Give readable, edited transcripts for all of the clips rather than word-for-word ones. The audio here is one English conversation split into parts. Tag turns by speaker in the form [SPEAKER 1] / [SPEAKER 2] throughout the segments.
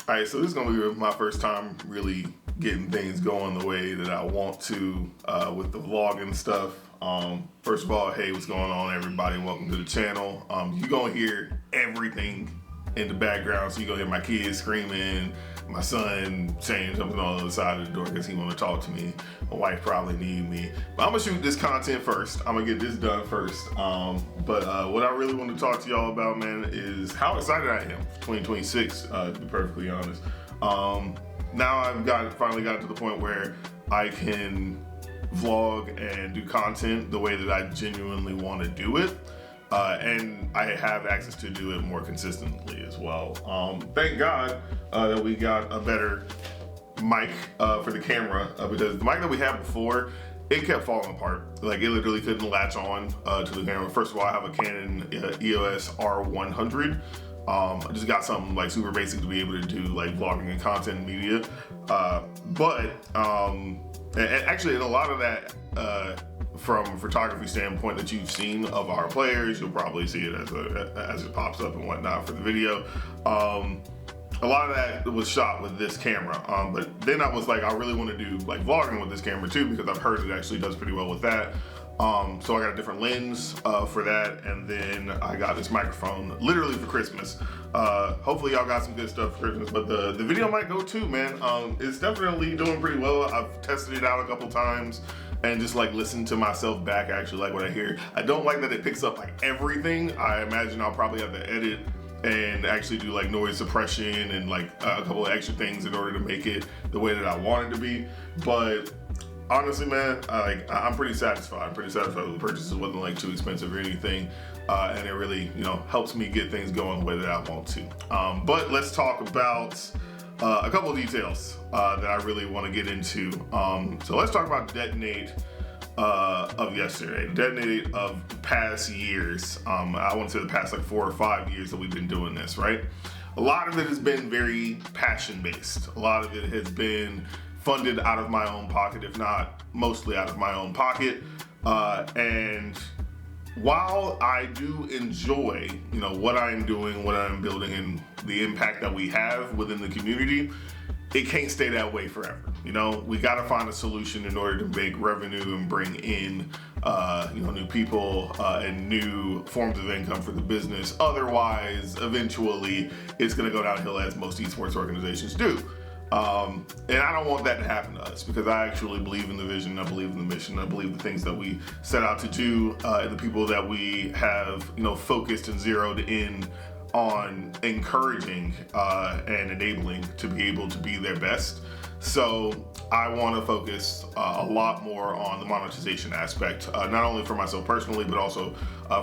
[SPEAKER 1] All right, so this is gonna be my first time really getting things going the way that I want to with the vlogging stuff. First of all, hey, what's going on, everybody? Welcome to the channel. You're gonna hear everything in the background, so you're gonna hear my kids screaming, my son saying something on the other side of the door because he want to talk to me. My wife probably need me, but I'm gonna shoot this content first. I'm gonna get this done first. But what I really want to talk to y'all about, man, is how excited I am for 2026. To be perfectly honest, now I've finally got to the point where I can vlog and do content the way that I genuinely want to do it. And I have access to do it more consistently as well. Thank God that we got a better mic for the camera because the mic that we had before, it kept falling apart. Like it literally couldn't latch on to the camera. First of all, I have a Canon EOS R100. I just got something like super basic to be able to do like vlogging and content media. And actually in a lot of that, from a photography standpoint that you've seen of our players, you'll probably see it as it pops up and whatnot for the video. A lot of that was shot with this camera, but then I was like, I really want to do like vlogging with this camera too because I've heard it actually does pretty well with that. So I got a different lens for that, and then I got this microphone literally for Christmas. Hopefully y'all got some good stuff for Christmas, but the video might go too, man. It's definitely doing pretty well. I've tested it out a couple times and just like listen to myself back, actually like what I hear. I don't like that it picks up like everything. I imagine I'll probably have to edit and actually do like noise suppression and like a couple of extra things in order to make it the way that I want it to be. But honestly, man, I'm pretty satisfied. I'm pretty satisfied with the purchase. It wasn't like too expensive or anything. And it really, helps me get things going the way that I want to. But let's talk about a couple of details that I really want to get into. So let's talk about Detonate of yesterday. Detonate of past years. I want to say the past like 4 or 5 years that we've been doing this, right? A lot of it has been very passion based. A lot of it has been funded out of my own pocket, if not mostly out of my own pocket. And while I do enjoy, what I'm doing, what I'm building, and the impact that we have within the community, it can't stay that way forever. We got to find a solution in order to make revenue and bring in, new people and new forms of income for the business. Otherwise, eventually, it's going to go downhill as most esports organizations do. And I don't want that to happen to us because I actually believe in the vision, I believe in the mission, I believe the things that we set out to do, and the people that we have, focused and zeroed in on encouraging and enabling to be able to be their best. So I want to focus a lot more on the monetization aspect, not only for myself personally, but also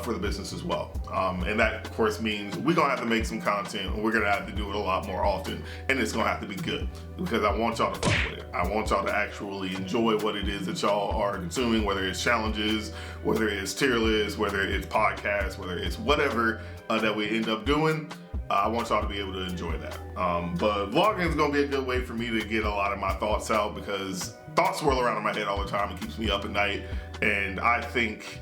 [SPEAKER 1] for the business as well. And that, of course, means we're going to have to make some content, and we're going to have to do it a lot more often, and it's going to have to be good because I want y'all to fuck with it. I want y'all to actually enjoy what it is that y'all are consuming, whether it's challenges, whether it's tier lists, whether it's podcasts, whether it's whatever that we end up doing. I want y'all to be able to enjoy that. But vlogging is going to be a good way for me to get a lot of my thoughts out because thoughts swirl around in my head all the time. It keeps me up at night. And I think,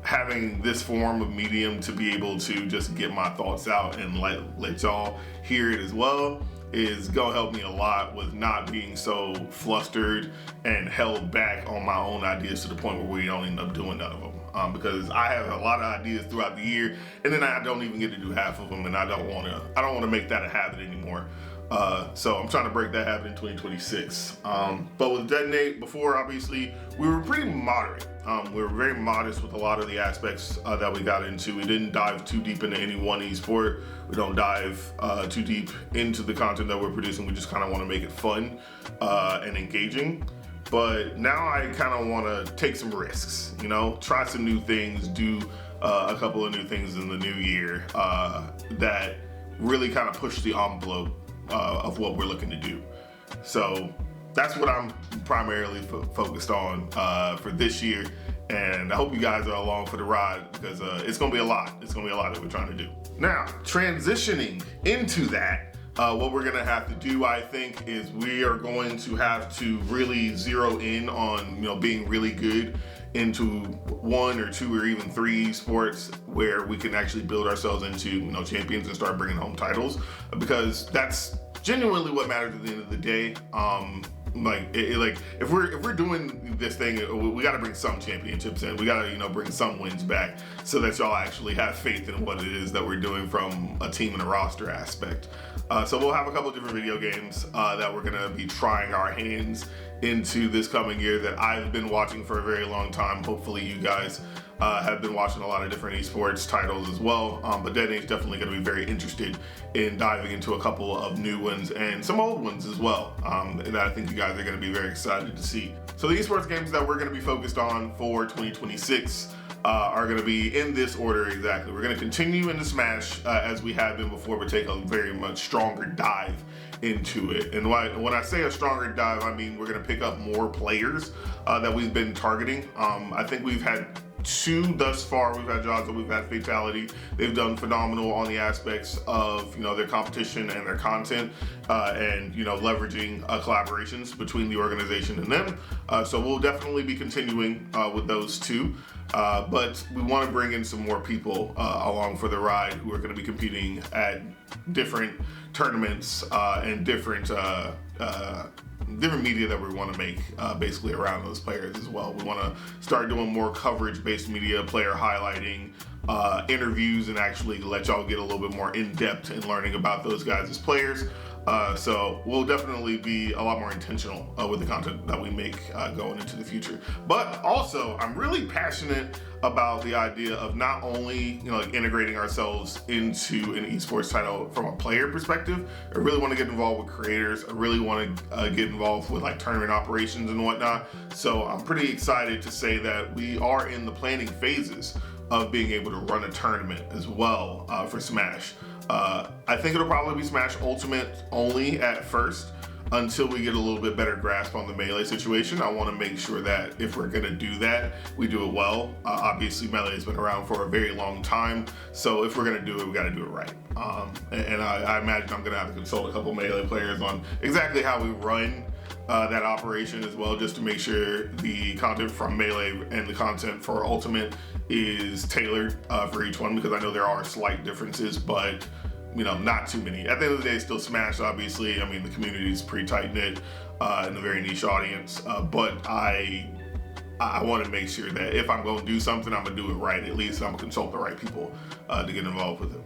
[SPEAKER 1] having this form of medium to be able to just get my thoughts out and let y'all hear it as well is going to help me a lot with not being so flustered and held back on my own ideas to the point where we don't end up doing none of them. Because I have a lot of ideas throughout the year, and then I don't even get to do half of them, and I don't want to make that a habit anymore. So I'm trying to break that habit in 2026. But with Detonate, before obviously we were pretty moderate. We were very modest with a lot of the aspects that we got into. We didn't dive too deep into any one esport. We don't dive too deep into the content that we're producing. We just kind of want to make it fun and engaging. But now I kind of want to take some risks, try some new things, do a couple of new things in the new year that really kind of push the envelope of what we're looking to do. So that's what I'm primarily focused on for this year. And I hope you guys are along for the ride because it's going to be a lot. It's going to be a lot that we're trying to do. Now, transitioning into that, what we're gonna have to do, I think, is we are going to have to really zero in on, being really good into 1 or 2 or even 3 sports where we can actually build ourselves into, champions and start bringing home titles, because that's genuinely what matters at the end of the day. Like if we're doing this thing, we got to bring some championships in. We got to bring some wins back so that y'all actually have faith in what it is that we're doing from a team and a roster aspect. So we'll have a couple different video games that we're gonna be trying our hands into this coming year that I've been watching for a very long time. Hopefully you guys have been watching a lot of different esports titles as well, but Detonate is definitely going to be very interested in diving into a couple of new ones and some old ones as well that I think you guys are going to be very excited to see. So the esports games that we're going to be focused on for 2026 are going to be in this order exactly. We're going to continue into Smash as we have been before, but take a very much stronger dive into it. And when I say a stronger dive, I mean we're going to pick up more players that we've been targeting. I think we've had 2 thus far. We've had Jazza, we've had Fatality. They've done phenomenal on the aspects of their competition and their content, and leveraging collaborations between the organization and them. So we'll definitely be continuing with those 2. But we want to bring in some more people along for the ride who are going to be competing at different tournaments and different media that we want to make basically around those players as well. We want to start doing more coverage-based media, player highlighting, interviews, and actually let y'all get a little bit more in-depth in learning about those guys as players. So we'll definitely be a lot more intentional with the content that we make going into the future. But also, I'm really passionate about the idea of not only like integrating ourselves into an esports title from a player perspective. I really want to get involved with creators. I really want to get involved with like tournament operations and whatnot. So I'm pretty excited to say that we are in the planning phases of being able to run a tournament as well for Smash. I think it'll probably be Smash Ultimate only at first until we get a little bit better grasp on the Melee situation. I want to make sure that if we're going to do that, we do it well. Obviously, Melee has been around for a very long time, so if we're going to do it, we got to do it right. And I imagine I'm going to have to consult a couple Melee players on exactly how we run that operation as well, just to make sure the content from Melee and the content for Ultimate is tailored for each one, because I know there are slight differences, but not too many. At the end of the day, it's still Smash, obviously. I mean, the community is pretty tight-knit and a very niche audience, but I want to make sure that if I'm going to do something, I'm going to do it right. At least I'm going to consult the right people to get involved with it.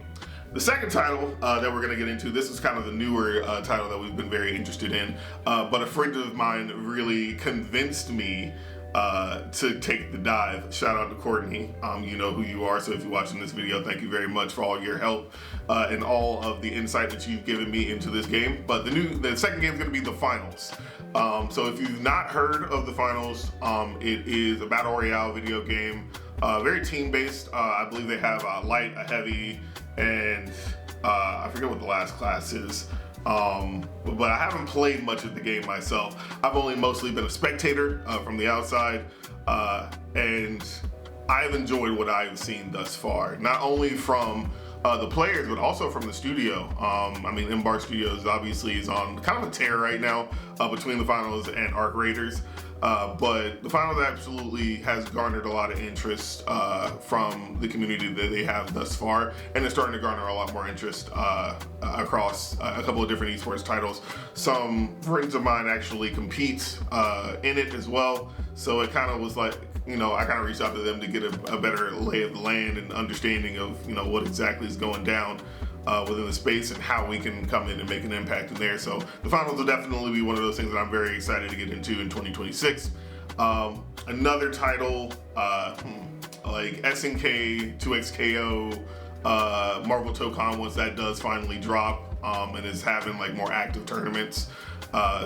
[SPEAKER 1] The second title that we're going to get into, this is kind of the newer title that we've been very interested in, but a friend of mine really convinced me to take the dive. Shout out to Courtney. You know who you are, so if you're watching this video, thank you very much for all your help and all of the insight that you've given me into this game. But the second game is going to be the finals. So if you've not heard of the finals, it is a battle royale video game, very team-based. I believe they have a light, a heavy, and I forget what the last class is. But I haven't played much of the game myself. I've only mostly been a spectator from the outside, and I've enjoyed what I've seen thus far. Not only from the players, but also from the studio. I mean, Embark Studios obviously is on kind of a tear right now between the finals and Arc Raiders. But the finals absolutely has garnered a lot of interest from the community that they have thus far, and it's starting to garner a lot more interest across a couple of different esports titles. Some friends of mine actually compete in it as well, so it kind of was like, I kind of reached out to them to get a better lay of the land and understanding of what exactly is going down within the space and how we can come in and make an impact in there. So the finals will definitely be one of those things that I'm very excited to get into in 2026. Another title like SNK 2XKO, Marvel Tokon, once that does finally drop and is having like more active tournaments.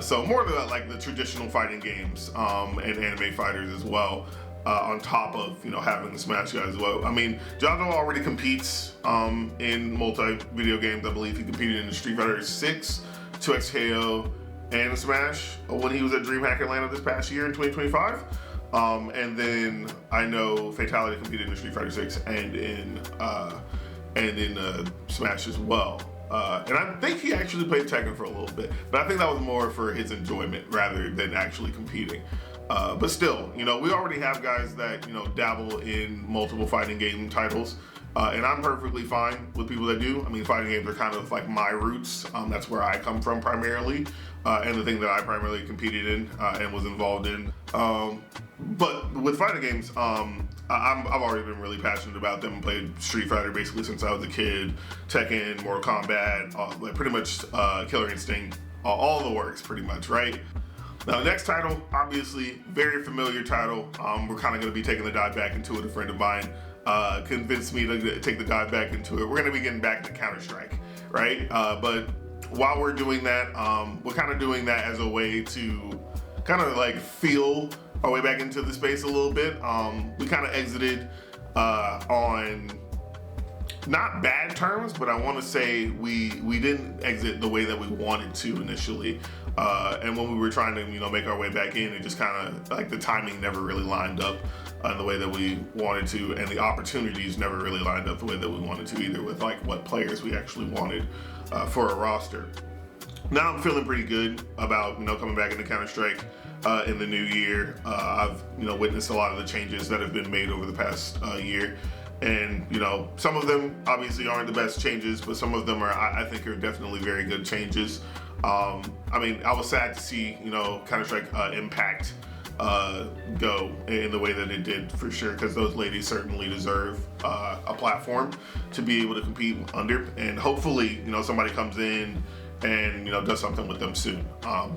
[SPEAKER 1] So more of the traditional fighting games and anime fighters as well. On top of having the Smash guys as well. I mean, Jado already competes in multi-video games. I believe he competed in the Street Fighter 6, 2XKO, and Smash when he was at DreamHack Atlanta this past year in 2025. And then I know Fatality competed in the Street Fighter 6 and in Smash as well. And I think he actually played Tekken for a little bit, but I think that was more for his enjoyment rather than actually competing. But still, we already have guys that, dabble in multiple fighting game titles. And I'm perfectly fine with people that do. I mean, fighting games are kind of like my roots. That's where I come from primarily, and the thing that I primarily competed in and was involved in. But with fighting games, I've already been really passionate about them. Played Street Fighter basically since I was a kid. Tekken, Mortal Kombat, like pretty much Killer Instinct, all the works pretty much, right? Now, the next title, obviously, very familiar title. We're kind of going to be taking the dive back into it. A friend of mine convinced me to take the dive back into it. We're going to be getting back to Counter-Strike, right? But while we're doing that, we're kind of doing that as a way to kind of like feel our way back into the space a little bit. We kind of exited on not bad terms, but I want to say we didn't exit the way that we wanted to initially. And when we were trying to make our way back in, it just kind of like the timing never really lined up in the way that we wanted to, and the opportunities never really lined up the way that we wanted to either, with like what players we actually wanted for a roster. Now I'm feeling pretty good about coming back into Counter-Strike in the new year. I've witnessed a lot of the changes that have been made over the past year. And some of them obviously aren't the best changes, but some of them are, I think, are definitely very good changes. I mean, I was sad to see Counter-Strike Impact go in the way that it did, for sure, because those ladies certainly deserve a platform to be able to compete under, and hopefully somebody comes in and does something with them soon.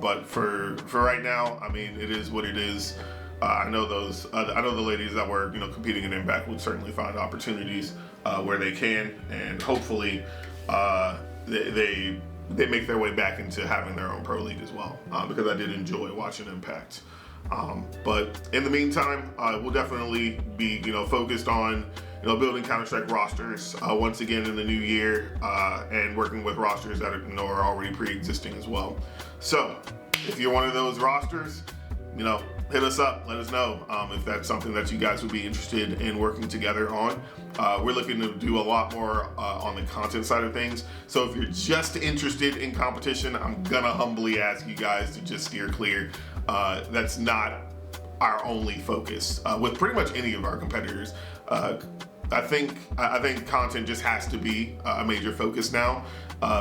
[SPEAKER 1] But for right now, I mean, it is what it is. I know those. I know the ladies that were, competing in Impact would certainly find opportunities where they can, and hopefully they make their way back into having their own pro league as well. Because I did enjoy watching Impact. But in the meantime, we'll definitely be, focused on, building Counter-Strike rosters once again in the new year, and working with rosters that are already pre-existing as well. So if you're one of those rosters, hit us up, let us know if that's something that you guys would be interested in working together on. We're looking to do a lot more on the content side of things. So if you're just interested in competition, I'm gonna humbly ask you guys to just steer clear. That's not our only focus with pretty much any of our competitors. I think content just has to be a major focus now.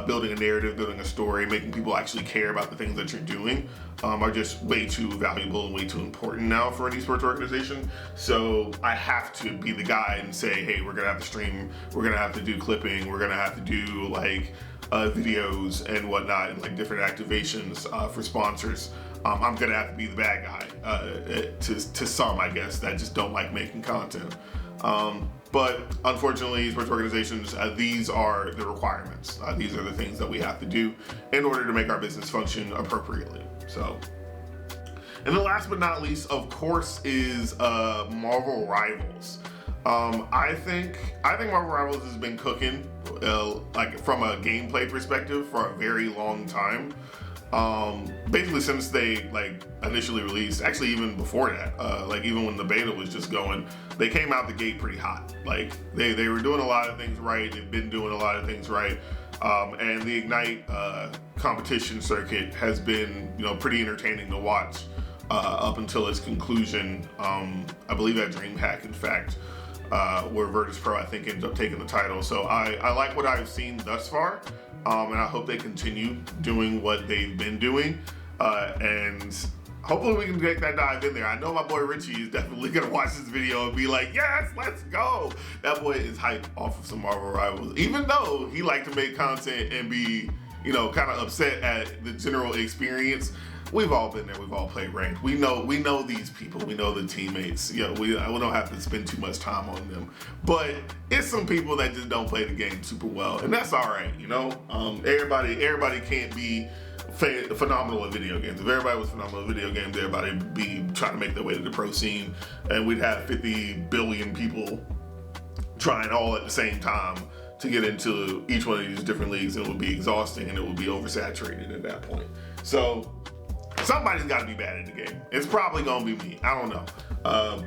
[SPEAKER 1] Building a narrative, building a story, making people actually care about the things that you're doing are just way too valuable and way too important now for an esports organization. So I have to be the guy and say, hey, we're gonna have to stream, we're gonna have to do clipping, we're gonna have to do like videos and whatnot, and like different activations for sponsors. I'm gonna have to be the bad guy to some, I guess, that just don't like making content. But unfortunately, sports organizations, these are the requirements. These are the things that we have to do in order to make our business function appropriately. So, and the last but not least, of course, is Marvel Rivals. I think Marvel Rivals has been cooking, like from a gameplay perspective, for a very long time. Basically since they like initially released, actually even before that, like even when the beta was just going, they came out the gate pretty hot. Like they were doing a lot of things right, they've been doing a lot of things right, and the Ignite competition circuit has been pretty entertaining to watch up until its conclusion. I believe at DreamHack, in fact, where Virtus Pro I think ended up taking the title. So I like what I've seen thus far. And I hope they continue doing what they've been doing, and hopefully we can get that dive in there. I know my boy Richie is definitely gonna watch this video and be like, yes, let's go. That boy is hyped off of some Marvel Rivals, even though he liked to make content and be, kind of upset at the general experience. We've all been there. We've all played ranked. We know these people. We know the teammates. We don't have to spend too much time on them. But it's some people that just don't play the game super well, and that's all right. Everybody can't be phenomenal at video games. If everybody was phenomenal at video games, everybody would be trying to make their way to the pro scene, and we'd have 50 billion people trying all at the same time to get into each one of these different leagues, and it would be exhausting and it would be oversaturated at that point. So somebody's got to be bad at the game. It's probably going to be me. I don't know.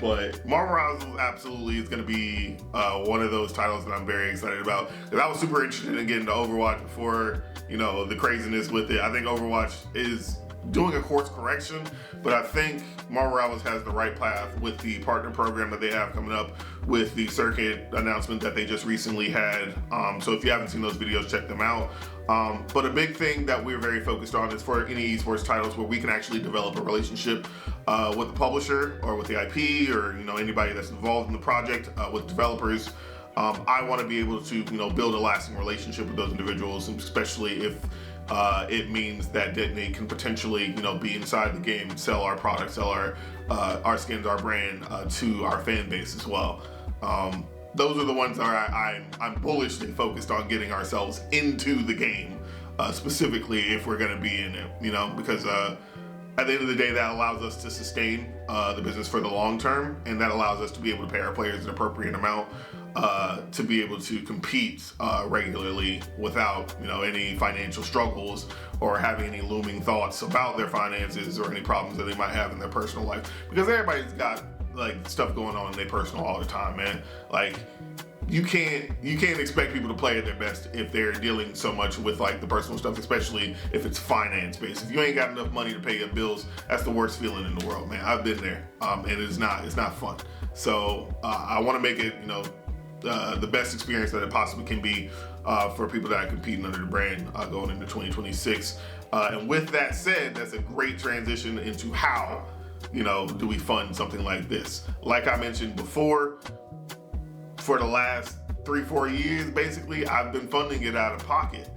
[SPEAKER 1] But Marvel Rivals absolutely is going to be one of those titles that I'm very excited about. Because I was super interested in getting to Overwatch before, the craziness with it. I think Overwatch is doing a course correction, but I think Marvel Rivals has the right path with the partner program that they have coming up, with the circuit announcement that they just recently had. So if you haven't seen those videos, check them out. But a big thing that we're very focused on is for any esports titles where we can actually develop a relationship with the publisher or with the IP, or anybody that's involved in the project, with developers. I want to be able to build a lasting relationship with those individuals, especially if it means that Detonate can potentially be inside the game, sell our products, sell our skins, our brand to our fan base as well. Those are the ones that I'm bullishly focused on getting ourselves into the game, specifically if we're going to be in it, because at the end of the day, that allows us to sustain the business for the long term, and that allows us to be able to pay our players an appropriate amount to be able to compete regularly without any financial struggles or having any looming thoughts about their finances or any problems that they might have in their personal life, because everybody's got stuff going on in their personal all the time, man. You can't expect people to play at their best if they're dealing so much with the personal stuff, especially if it's finance based. If you ain't got enough money to pay your bills, that's the worst feeling in the world, man. I've been there, and it's not fun. So I want to make it the best experience that it possibly can be for people that are competing under the brand going into 2026. And with that said, that's a great transition into how do we fund something like this. Like I mentioned before, for the last 3-4 years, basically, I've been funding it out of pocket.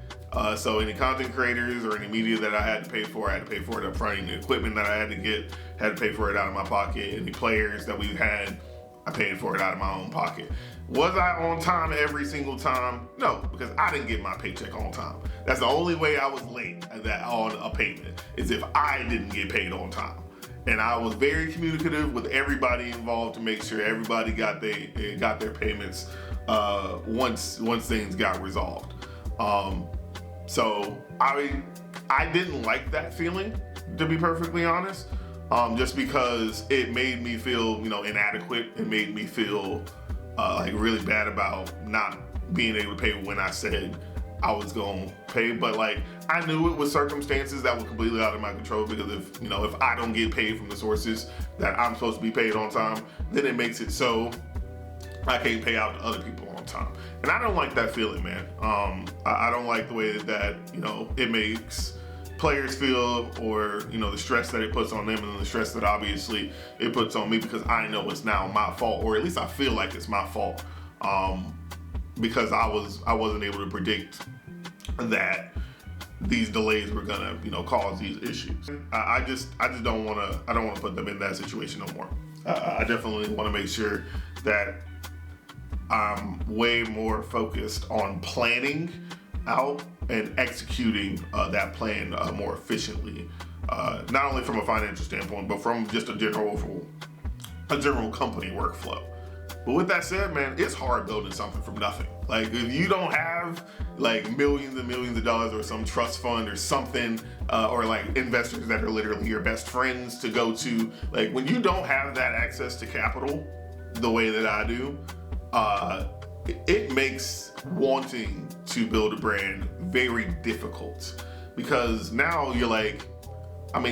[SPEAKER 1] So any content creators or any media that I had to pay for, I had to pay for it up front. Any equipment that I had to get, had to pay for it out of my pocket. Any players that we've had, I paid for it out of my own pocket. Was I on time every single time? No, because I didn't get my paycheck on time. That's the only way I was late on a payment, is if I didn't get paid on time. And I was very communicative with everybody involved to make sure everybody got their payments once things got resolved. So I didn't like that feeling, to be perfectly honest, just because it made me feel inadequate. It made me feel really bad about not being able to pay when I said I was gonna pay. But I knew it was circumstances that were completely out of my control, because if I don't get paid from the sources that I'm supposed to be paid on time, then it makes it so I can't pay out to other people on time. And I don't like that feeling, man. I don't like the way that it makes players feel, or the stress that it puts on them, and the stress that obviously it puts on me, because I know it's now my fault, or at least I feel like it's my fault, because I wasn't able to predict that these delays were gonna cause these issues. I just don't want to put them in that situation no more. I definitely want to make sure that I'm way more focused on planning out and executing that plan more efficiently, not only from a financial standpoint, but from just a general company workflow. But with that said, man, it's hard building something from nothing. If you don't have millions and millions of dollars, or some trust fund or something, or investors that are literally your best friends to go to, when you don't have that access to capital the way that I do, it makes wanting to build a brand very difficult, because now you're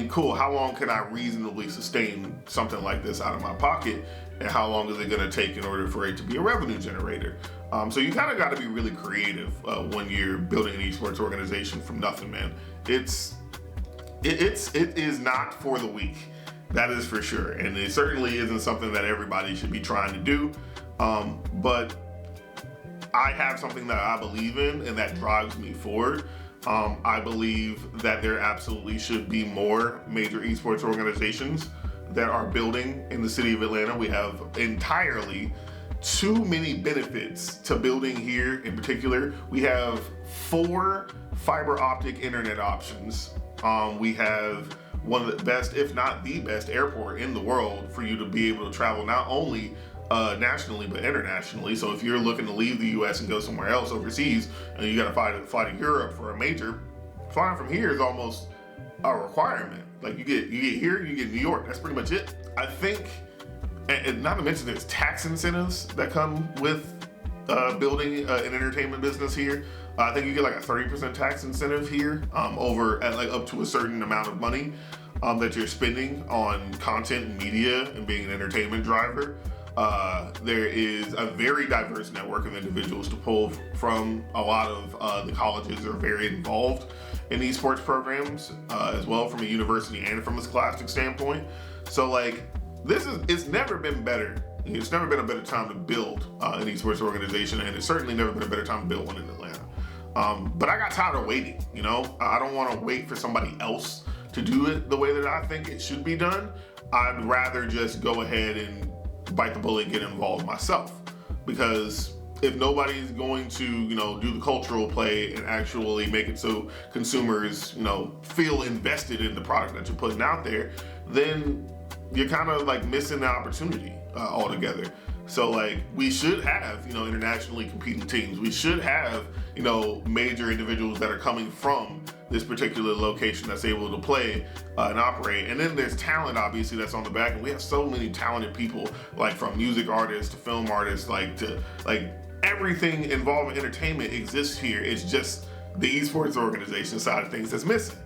[SPEAKER 1] cool, how long can I reasonably sustain something like this out of my pocket, and how long is it going to take in order for it to be a revenue generator? So you kind of got to be really creative when you're building an esports organization from nothing, man. It is not for the weak, that is for sure, and it certainly isn't something that everybody should be trying to do. But I have something that I believe in, and that drives me forward. I believe that there absolutely should be more major esports organizations that are building in the city of Atlanta. We have entirely too many benefits to building here. In particular, we have 4 fiber optic internet options. We have one of the best, if not the best, airport in the world for you to be able to travel not only nationally but internationally. So if you're looking to leave the US and go somewhere else overseas, and you got to fly to Europe for a major, flying from here is almost a requirement. You get here, you get New York. That's pretty much it. I think, and not to mention there's tax incentives that come with building an entertainment business here. I think you get like a 30% tax incentive here over at like up to a certain amount of money that you're spending on content and media and being an entertainment driver. There is a very diverse network of individuals to pull from. A lot of the colleges are very involved in esports programs as well, from a university and from a scholastic standpoint. So like it's never been better. It's never been a better time to build an esports organization, and it's certainly never been a better time to build one in Atlanta. But I got tired of waiting, I don't want to wait for somebody else to do it the way that I think it should be done. I'd rather just go ahead and bite the bullet and get involved myself. Because if nobody's going to, do the cultural play and actually make it so consumers, feel invested in the product that you're putting out there, then you're kind of like missing the opportunity altogether. So like we should have, internationally competing teams. We should have, major individuals that are coming from this particular location that's able to play and operate. And then there's talent, obviously, that's on the back. And we have so many talented people, like from music artists to film artists, to everything involving entertainment exists here. It's just the esports organization side of things that's missing.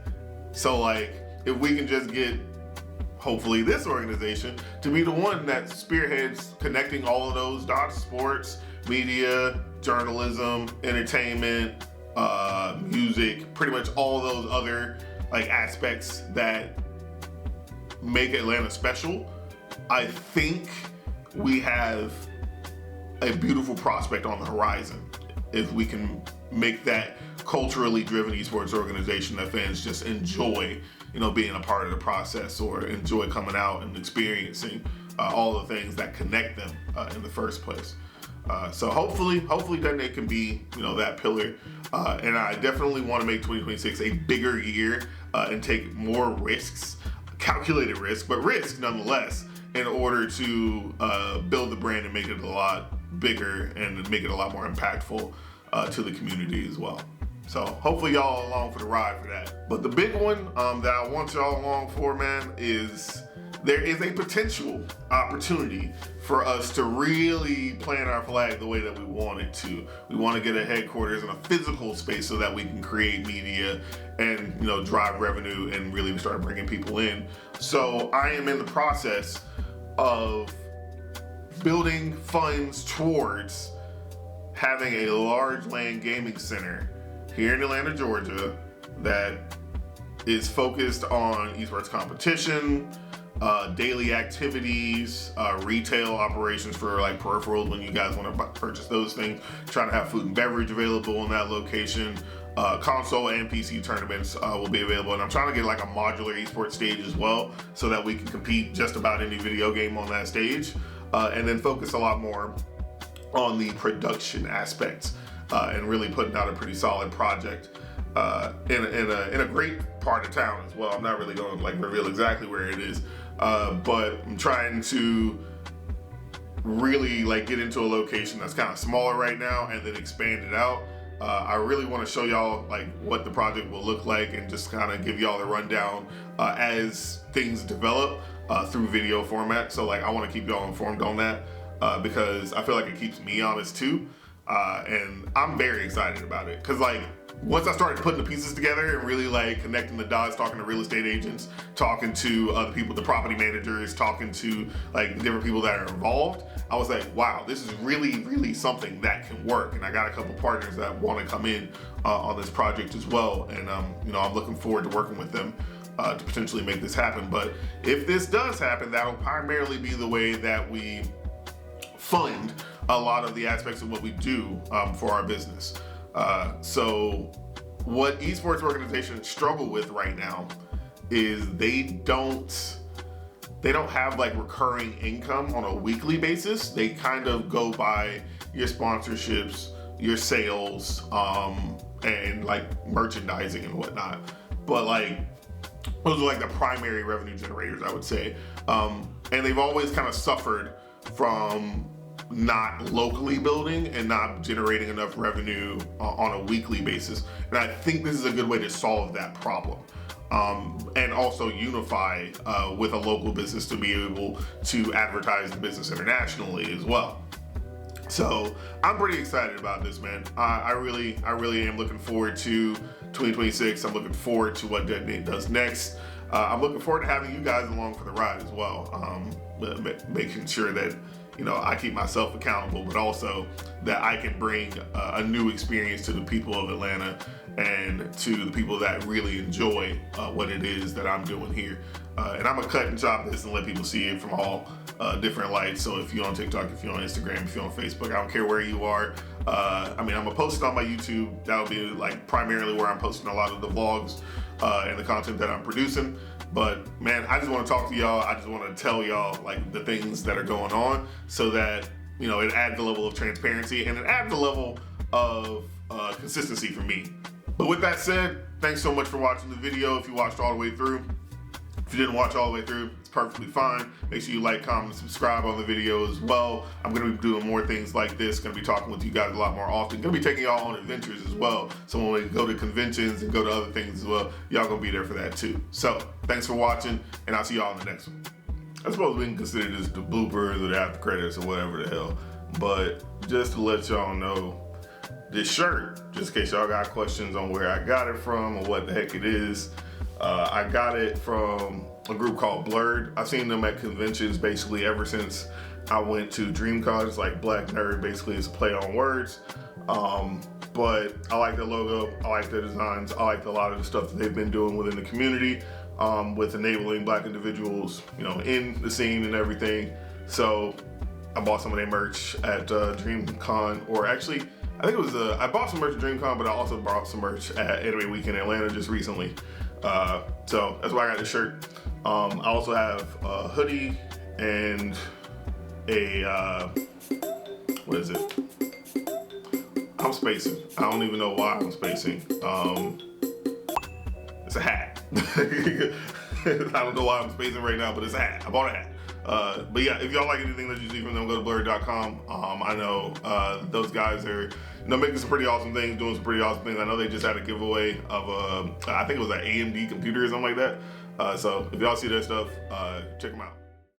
[SPEAKER 1] So like if we can just get, hopefully, this organization to be the one that spearheads connecting all of those dots: sports, media, journalism, entertainment, music, pretty much all those other aspects that make Atlanta special. I think we have a beautiful prospect on the horizon if we can make that culturally driven esports organization that fans just enjoy, being a part of the process, or enjoy coming out and experiencing all the things that connect them in the first place. So hopefully Detonate can be, that pillar. And I definitely want to make 2026 a bigger year and take more risks, calculated risk, but risk nonetheless, in order to build the brand and make it a lot bigger and make it a lot more impactful to the community as well. So hopefully y'all along for the ride for that. But the big one that I want y'all along for, man, is there is a potential opportunity for us to really plant our flag the way that we want it to. We want to get a headquarters in a physical space so that we can create media and drive revenue and really start bringing people in. So I am in the process of building funds towards having a large land gaming center here in Atlanta, Georgia, that is focused on esports competition, daily activities, retail operations for peripherals when you guys want to purchase those things, trying to have food and beverage available in that location. Console and PC tournaments will be available, and I'm trying to get a modular esports stage as well, so that we can compete just about any video game on that stage, and then focus a lot more on the production aspects and really putting out a pretty solid project in a great part of town as well. I'm not really going to reveal exactly where it is, but I'm trying to really get into a location that's kind of smaller right now and then expand it out. I really want to show y'all what the project will look like and just kind of give y'all the rundown as things develop through video format. So I want to keep y'all informed on that because I feel like it keeps me honest too. And I'm very excited about it because once I started putting the pieces together and really connecting the dots, talking to real estate agents, talking to other people, the property managers, talking to the different people that are involved, I was like, wow, this is really, really something that can work. And I got a couple partners that want to come in on this project as well. And I'm looking forward to working with them to potentially make this happen. But if this does happen, that'll primarily be the way that we fund a lot of the aspects of what we do for our business. So what esports organizations struggle with right now is they don't have recurring income on a weekly basis. They kind of go by your sponsorships, your sales, and merchandising and whatnot. But those are the primary revenue generators, I would say. And they've always kind of suffered from not locally building and not generating enough revenue on a weekly basis. And I think this is a good way to solve that problem. And also unify with a local business to be able to advertise the business internationally as well. So I'm pretty excited about this, man. I really am looking forward to 2026. I'm looking forward to what Detonate does next. I'm looking forward to having you guys along for the ride as well. Making sure that, you know, I keep myself accountable, but also that I can bring a new experience to the people of Atlanta and to the people that really enjoy what it is that I'm doing here. And I'm gonna cut and chop this and let people see it from all different lights. So if you're on TikTok, if you're on Instagram, if you're on Facebook, I don't care where you are. I mean, I'm gonna post it on my YouTube. That'll be like primarily where I'm posting a lot of the vlogs and the content that I'm producing. But man, I just want to talk to y'all. I just want to tell y'all like the things that are going on, so that, you know, it adds a level of transparency and it adds a level of consistency for me. But with that said, thanks so much for watching the video. If you watched all the way through, if you didn't watch all the way through, it's perfectly fine. Make sure you like, comment, and subscribe on the video as well. I'm gonna be doing more things like this. Gonna be talking with you guys a lot more often. Gonna be taking y'all on adventures as well. So when we go to conventions and go to other things as well, y'all gonna be there for that too. So thanks for watching, and I'll see y'all in the next one. I suppose we can consider this the bloopers or the after credits or whatever the hell. But just to let y'all know, this shirt, just in case y'all got questions on where I got it from or what the heck it is, I got it from a group called Blurred. I've seen them at conventions basically ever since I went to DreamCon. It's like Black Nerd, basically it's a play on words. But I like the logo, I like the designs, I like a lot of the stuff that they've been doing within the community with enabling Black individuals, you know, in the scene and everything. So I bought some of their merch at DreamCon, or actually, I think it was, I bought some merch at DreamCon, but I also bought some merch at Anime Week in Atlanta just recently. So that's why I got this shirt. I also have a hoodie and a, what is it? I'm spacing. I don't even know why I'm spacing. It's a hat. I don't know why I'm spacing right now, but it's a hat. I bought a hat. But yeah, if y'all like anything that you see from them, go to blurred.com. I know those guys are, you know, making some pretty awesome things, doing some pretty awesome things. I know they just had a giveaway of I think it was an AMD computer or something like that. So if y'all see their stuff, check them out.